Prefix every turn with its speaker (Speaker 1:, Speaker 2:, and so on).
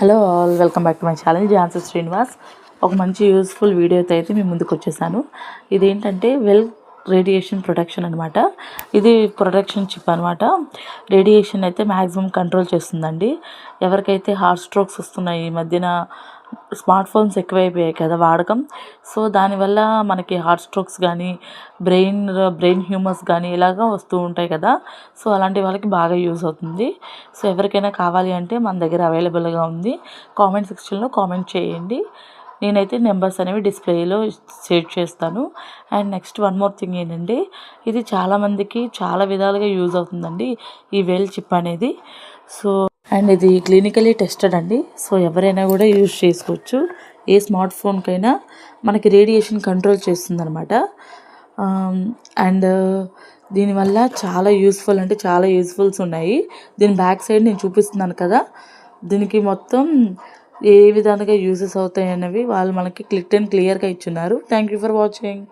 Speaker 1: Hello all, welcome back to my channel Jhansi Srinivas. ఒక మంచి useful వీడియోతో అయితే మీ ముందుకు వచ్చేసాను. ఇదేంటంటే రేడియేషన్ ప్రొటెక్షన్ అనమాట. ఇది ప్రొటెక్షన్ చిప్ అనమాట. రేడియేషన్ అయితే మ్యాక్సిమం కంట్రోల్ చేస్తుందండి. ఎవరికైతే హార్ట్ స్ట్రోక్స్ వస్తున్నాయి, ఈ మధ్యన స్మార్ట్ ఫోన్స్ ఎక్కువైపోయాయి కదా వాడకం. సో దానివల్ల మనకి హార్ట్ స్ట్రోక్స్ కానీ బ్రెయిన్ హ్యూమర్స్ కానీ ఇలాగా వస్తూ ఉంటాయి కదా. సో అలాంటి వాళ్ళకి బాగా యూజ్ అవుతుంది. సో ఎవరికైనా కావాలి అంటే మన దగ్గర అవైలబుల్గా ఉంది. కామెంట్ సెక్షన్లో కామెంట్ చేయండి. నేనైతే నెంబర్స్ అనేవి డిస్ప్లేలో షేర్ చేస్తాను. And next one more thing ఏంటంటే, ఇది చాలామందికి చాలా విధాలుగా యూజ్ అవుతుందండి ఈ చిప్ అనేది. సో అండ్ ఇది క్లినికలీ టెస్టెడ్ అండి. సో ఎవరైనా కూడా యూజ్ చేసుకోవచ్చు. ఏ స్మార్ట్ ఫోన్కైనా మనకి రేడియేషన్ కంట్రోల్ చేస్తుందన్నమాట. అండ్ దీనివల్ల చాలా యూస్ఫుల్ అంటే చాలా యూస్ఫుల్స్ ఉన్నాయి. దీని బ్యాక్ సైడ్ నేను చూపిస్తున్నాను కదా, దీనికి మొత్తం ఏ విధంగా యూజెస్ అవుతాయి అనేవి వాళ్ళు మనకి క్లియర్గా ఇచ్చున్నారు. Thank you for watching.